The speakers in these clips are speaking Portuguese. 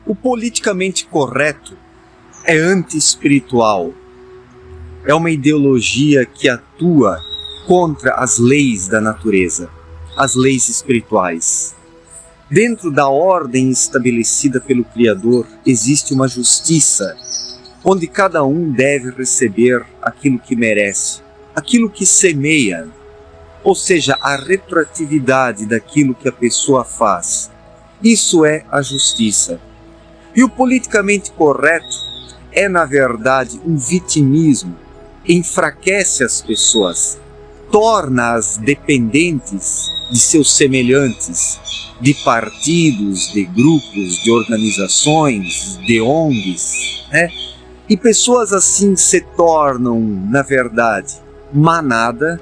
O politicamente correto é anti-espiritual. É uma ideologia que atua contra as leis da natureza, as leis espirituais. Dentro da ordem estabelecida pelo Criador, existe uma justiça, onde cada um deve receber aquilo que merece, aquilo que semeia, ou seja, a retroatividade daquilo que a pessoa faz. Isso é a justiça. E o politicamente correto é, na verdade, um vitimismo, enfraquece as pessoas, torna-as dependentes de seus semelhantes, de partidos, de grupos, de organizações, de ONGs, né? E pessoas assim se tornam, na verdade, manada,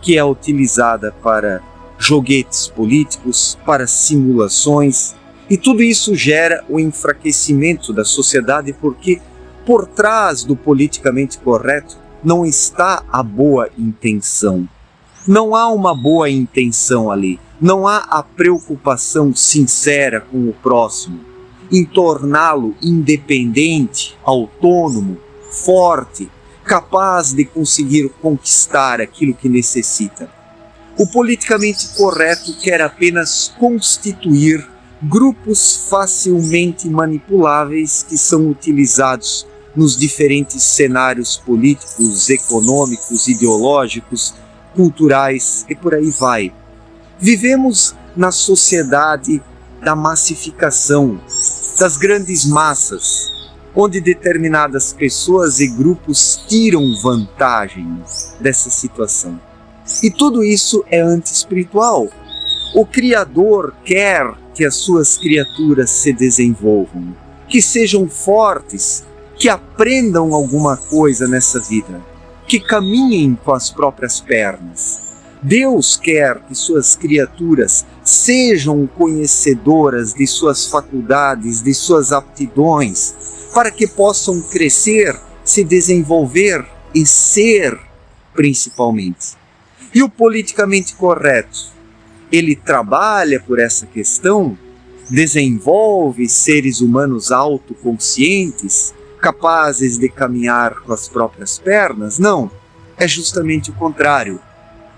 que é utilizada para joguetes políticos, para simulações, e tudo isso gera o enfraquecimento da sociedade, porque por trás do politicamente correto não está a boa intenção. Não há uma boa intenção ali. Não há a preocupação sincera com o próximo, em torná-lo independente, autônomo, forte, capaz de conseguir conquistar aquilo que necessita. O politicamente correto quer apenas constituir grupos facilmente manipuláveis que são utilizados nos diferentes cenários políticos, econômicos, ideológicos, culturais e por aí vai. Vivemos na sociedade da massificação, das grandes massas, onde determinadas pessoas e grupos tiram vantagem dessa situação. E tudo isso é anti-espiritual. O Criador quer que as suas criaturas se desenvolvam, que sejam fortes, que aprendam alguma coisa nessa vida, que caminhem com as próprias pernas. Deus quer que suas criaturas sejam conhecedoras de suas faculdades, de suas aptidões, para que possam crescer, se desenvolver e ser, principalmente. E o politicamente correto, ele trabalha por essa questão, desenvolve seres humanos autoconscientes, capazes de caminhar com as próprias pernas? Não, é justamente o contrário.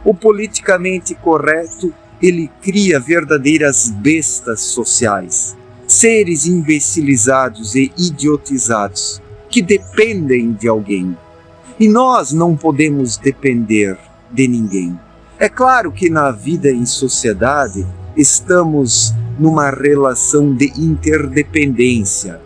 O politicamente correto, ele cria verdadeiras bestas sociais, seres imbecilizados e idiotizados, que dependem de alguém. E nós não podemos depender de ninguém. É claro que na vida em sociedade estamos numa relação de interdependência,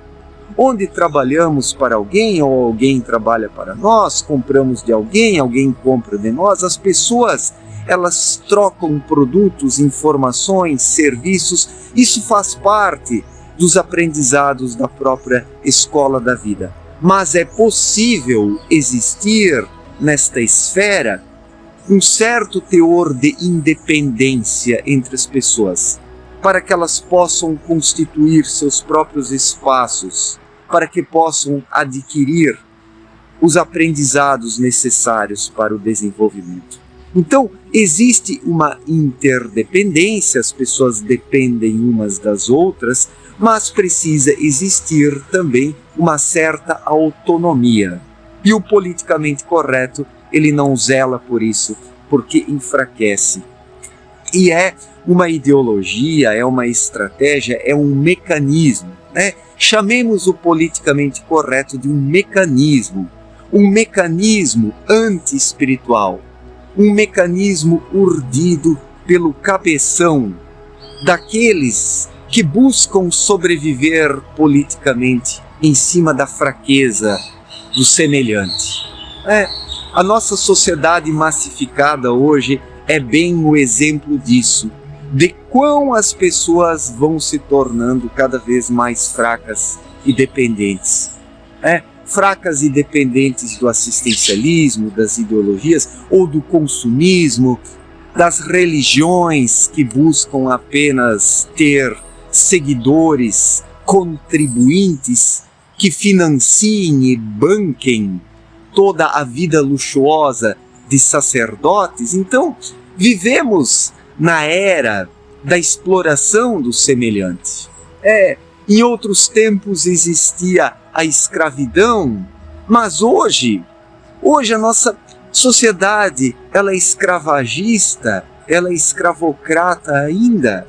onde trabalhamos para alguém ou alguém trabalha para nós, compramos de alguém, alguém compra de nós. As pessoas, elas trocam produtos, informações, serviços. Isso faz parte dos aprendizados da própria escola da vida. Mas é possível existir nesta esfera um certo teor de independência entre as pessoas, para que elas possam constituir seus próprios espaços, para que possam adquirir os aprendizados necessários para o desenvolvimento. Então, existe uma interdependência, as pessoas dependem umas das outras, mas precisa existir também uma certa autonomia. E o politicamente correto, ele não zela por isso, porque enfraquece. E é uma ideologia, é uma estratégia, é um mecanismo, né? Chamemos o politicamente correto de um mecanismo anti-espiritual, um mecanismo urdido pelo cabeção daqueles que buscam sobreviver politicamente em cima da fraqueza do semelhante. A nossa sociedade massificada hoje é bem o exemplo disso, de quão as pessoas vão se tornando cada vez mais fracas e dependentes. Fracas e dependentes do assistencialismo, das ideologias ou do consumismo, das religiões que buscam apenas ter seguidores, contribuintes que financiem e banquem toda a vida luxuosa de sacerdotes. Então, vivemos na era da exploração do semelhante. Em outros tempos existia a escravidão, mas hoje a nossa sociedade, ela é escravagista, ela é escravocrata ainda.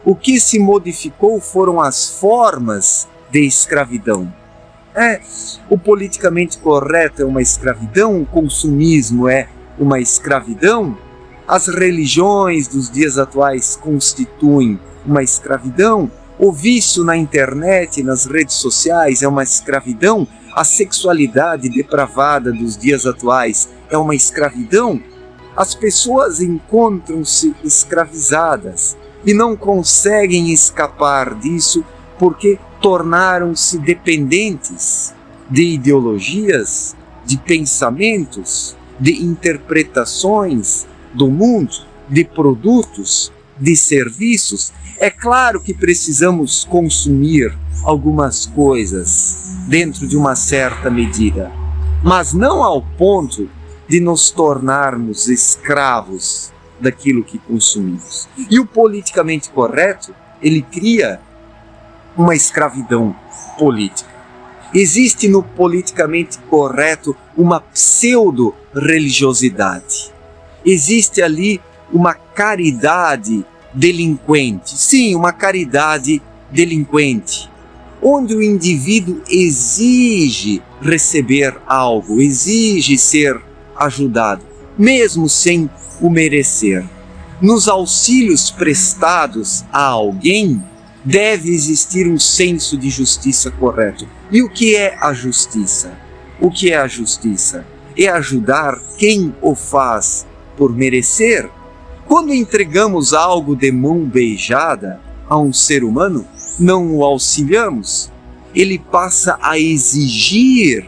O que se modificou foram as formas de escravidão. O politicamente correto é uma escravidão, o consumismo é uma escravidão, as religiões dos dias atuais constituem uma escravidão, o vício na internet, nas redes sociais é uma escravidão, a sexualidade depravada dos dias atuais é uma escravidão. As pessoas encontram-se escravizadas e não conseguem escapar disso porque tornaram-se dependentes de ideologias, de pensamentos, de interpretações do mundo, de produtos, de serviços. É claro que precisamos consumir algumas coisas dentro de uma certa medida, mas não ao ponto de nos tornarmos escravos daquilo que consumimos. E o politicamente correto, ele cria uma escravidão política. Existe no politicamente correto uma pseudo-religiosidade. Existe ali uma caridade delinquente. Sim, uma caridade delinquente, onde o indivíduo exige receber algo, exige ser ajudado, mesmo sem o merecer. Nos auxílios prestados a alguém, deve existir um senso de justiça correto. E o que é a justiça? O que é a justiça? É ajudar quem o faz por merecer. Quando entregamos algo de mão beijada a um ser humano, não o auxiliamos. Ele passa a exigir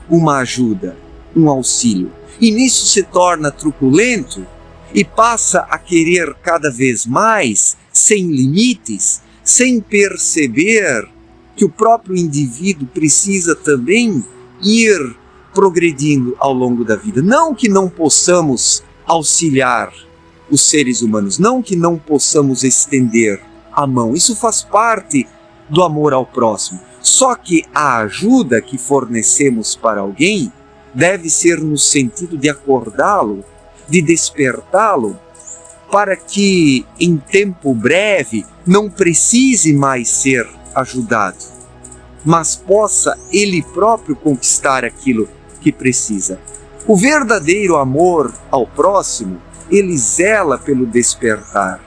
uma ajuda, um auxílio. E nisso se torna truculento e passa a querer cada vez mais, sem limites, sem perceber que o próprio indivíduo precisa também ir progredindo ao longo da vida. Não que não possamos auxiliar os seres humanos, não que não possamos estender a mão. Isso faz parte do amor ao próximo. Só que a ajuda que fornecemos para alguém deve ser no sentido de acordá-lo, de despertá-lo, para que em tempo breve não precise mais ser ajudado, mas possa ele próprio conquistar aquilo que precisa. O verdadeiro amor ao próximo, ele zela pelo despertar,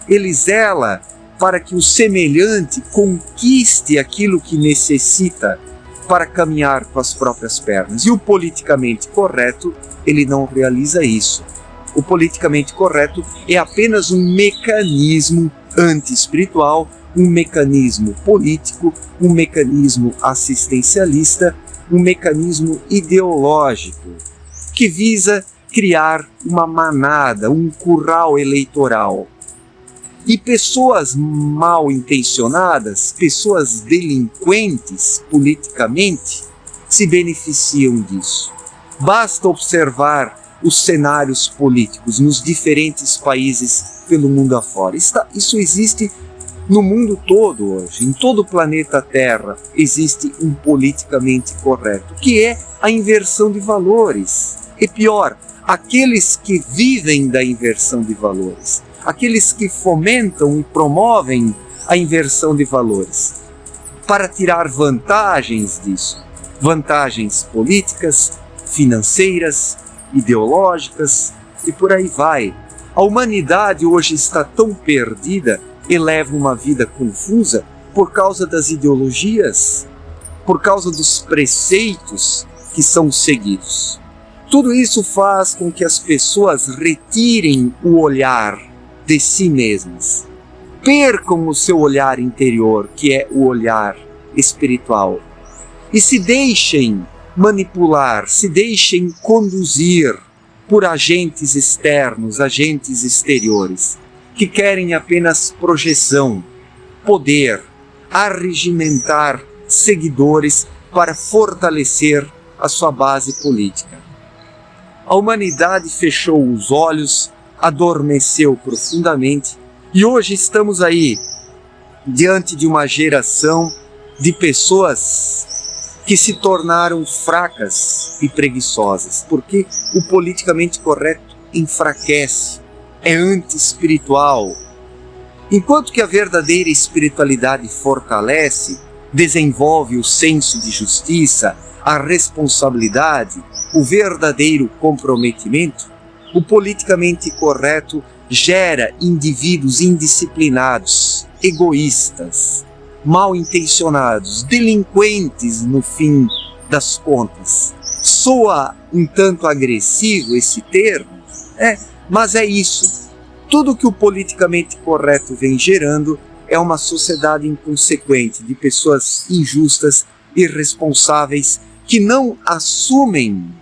ele zela para que o semelhante conquiste aquilo que necessita para caminhar com as próprias pernas. E o politicamente correto, ele não realiza isso. O politicamente correto é apenas um mecanismo anti-espiritual, um mecanismo político, um mecanismo assistencialista, um mecanismo ideológico que visa criar uma manada, um curral eleitoral. E pessoas mal intencionadas, pessoas delinquentes politicamente, se beneficiam disso. Basta observar os cenários políticos nos diferentes países pelo mundo afora. Isso existe no mundo todo hoje, em todo o planeta Terra existe um politicamente correto, que é a inversão de valores. E pior, aqueles que vivem da inversão de valores, aqueles que fomentam e promovem a inversão de valores, para tirar vantagens disso, vantagens políticas, financeiras, ideológicas e por aí vai. A humanidade hoje está tão perdida e leva uma vida confusa por causa das ideologias, por causa dos preceitos que são seguidos. Tudo isso faz com que as pessoas retirem o olhar de si mesmas, percam o seu olhar interior, que é o olhar espiritual, e se deixem manipular, se deixem conduzir por agentes externos, agentes exteriores, que querem apenas projeção, poder, arregimentar seguidores para fortalecer a sua base política. A humanidade fechou os olhos, adormeceu profundamente e hoje estamos aí, diante de uma geração de pessoas que se tornaram fracas e preguiçosas, porque o politicamente correto enfraquece, é anti-espiritual. Enquanto que a verdadeira espiritualidade fortalece, desenvolve o senso de justiça, a responsabilidade, o verdadeiro comprometimento, o politicamente correto gera indivíduos indisciplinados, egoístas, mal intencionados, delinquentes no fim das contas. Soa um tanto agressivo esse termo, mas é isso. Tudo que o politicamente correto vem gerando é uma sociedade inconsequente de pessoas injustas, irresponsáveis, que não assumem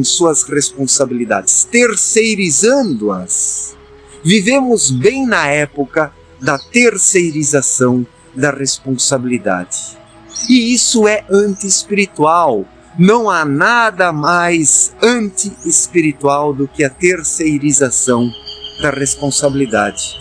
suas responsabilidades, terceirizando-as. Vivemos bem na época da terceirização da responsabilidade. E isso é anti-espiritual. Não há nada mais anti-espiritual do que a terceirização da responsabilidade.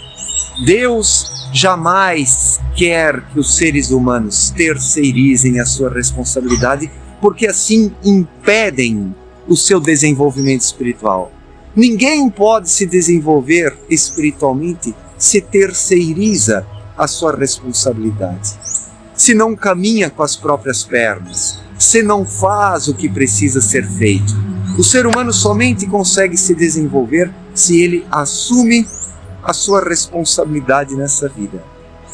Deus jamais quer que os seres humanos terceirizem a sua responsabilidade, porque assim impedem o seu desenvolvimento espiritual. Ninguém pode se desenvolver espiritualmente se terceiriza a sua responsabilidade, se não caminha com as próprias pernas, se não faz o que precisa ser feito. O ser humano somente consegue se desenvolver se ele assume a sua responsabilidade nessa vida,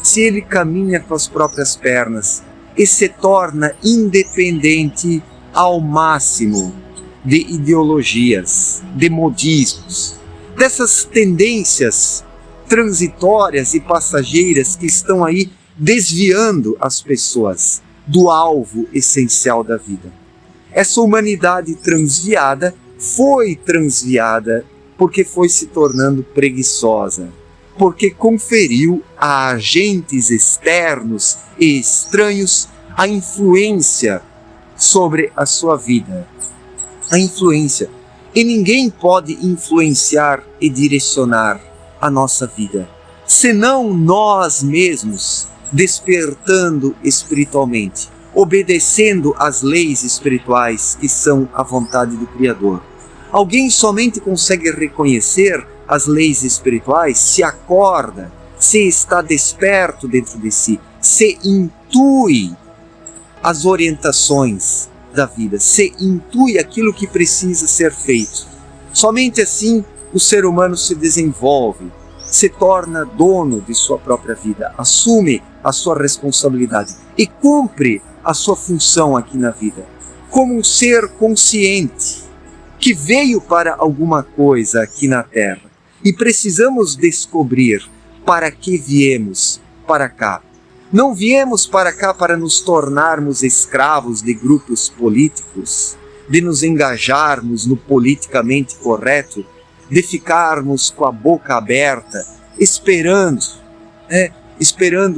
se ele caminha com as próprias pernas e se torna independente ao máximo de ideologias, de modismos, dessas tendências transitórias e passageiras que estão aí desviando as pessoas do alvo essencial da vida. Essa humanidade transviada foi transviada porque foi se tornando preguiçosa, porque conferiu a agentes externos e estranhos a influência sobre a sua vida. A influência. E ninguém pode influenciar e direcionar a nossa vida, senão nós mesmos, despertando espiritualmente, obedecendo às leis espirituais que são a vontade do Criador. Alguém somente consegue reconhecer as leis espirituais se acorda, se está desperto dentro de si, se intui as orientações da vida, se intui aquilo que precisa ser feito. Somente assim o ser humano se desenvolve, se torna dono de sua própria vida, assume a sua responsabilidade e cumpre a sua função aqui na vida, como um ser consciente que veio para alguma coisa aqui na Terra. E precisamos descobrir para que viemos para cá. Não viemos para cá para nos tornarmos escravos de grupos políticos, de nos engajarmos no politicamente correto, de ficarmos com a boca aberta, esperando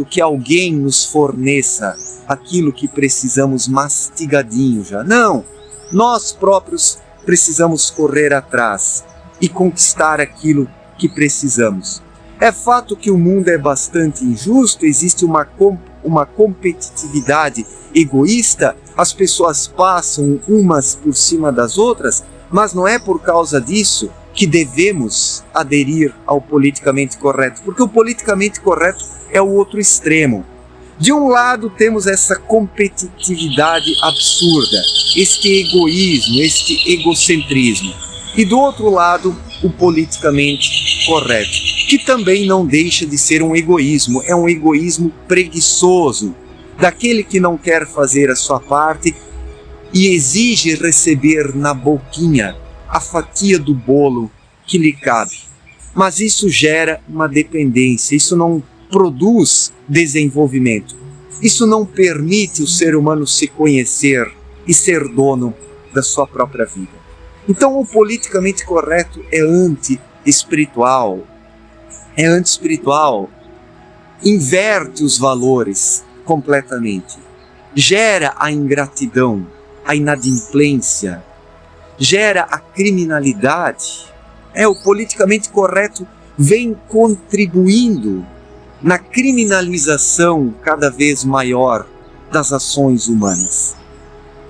que alguém nos forneça aquilo que precisamos mastigadinho já. Não, nós próprios precisamos correr atrás e conquistar aquilo que precisamos. É fato que o mundo é bastante injusto, existe uma competitividade egoísta, as pessoas passam umas por cima das outras, mas não é por causa disso que devemos aderir ao politicamente correto, porque o politicamente correto é o outro extremo. De um lado temos essa competitividade absurda, este egoísmo, este egocentrismo, e do outro lado o politicamente correto, que também não deixa de ser um egoísmo, é um egoísmo preguiçoso, daquele que não quer fazer a sua parte e exige receber na boquinha a fatia do bolo que lhe cabe. Mas isso gera uma dependência, isso não produz desenvolvimento, isso não permite o ser humano se conhecer e ser dono da sua própria vida. Então o politicamente correto é anti-espiritual, inverte os valores completamente, gera a ingratidão, a inadimplência, gera a criminalidade. O politicamente correto vem contribuindo na criminalização cada vez maior das ações humanas.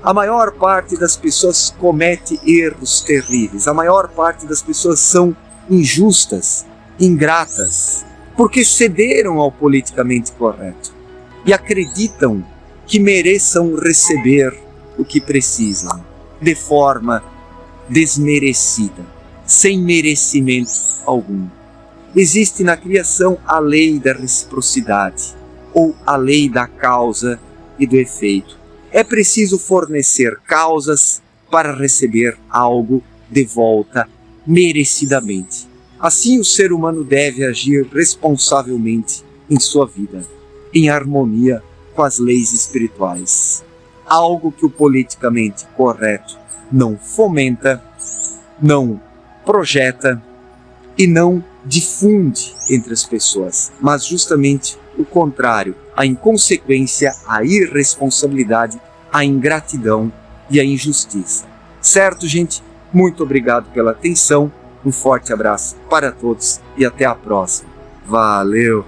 A maior parte das pessoas comete erros terríveis, a maior parte das pessoas são injustas, ingratas, porque cederam ao politicamente correto e acreditam que mereçam receber o que precisam, de forma desmerecida, sem merecimento algum. Existe na criação a lei da reciprocidade, ou a lei da causa e do efeito. É preciso fornecer causas para receber algo de volta merecidamente. Assim o ser humano deve agir responsavelmente em sua vida, em harmonia com as leis espirituais. Algo que o politicamente correto não fomenta, não projeta e não difunde entre as pessoas, mas justamente o contrário, a inconsequência, a irresponsabilidade, a ingratidão e a injustiça. Certo, gente? Muito obrigado pela atenção, um forte abraço para todos e até a próxima. Valeu!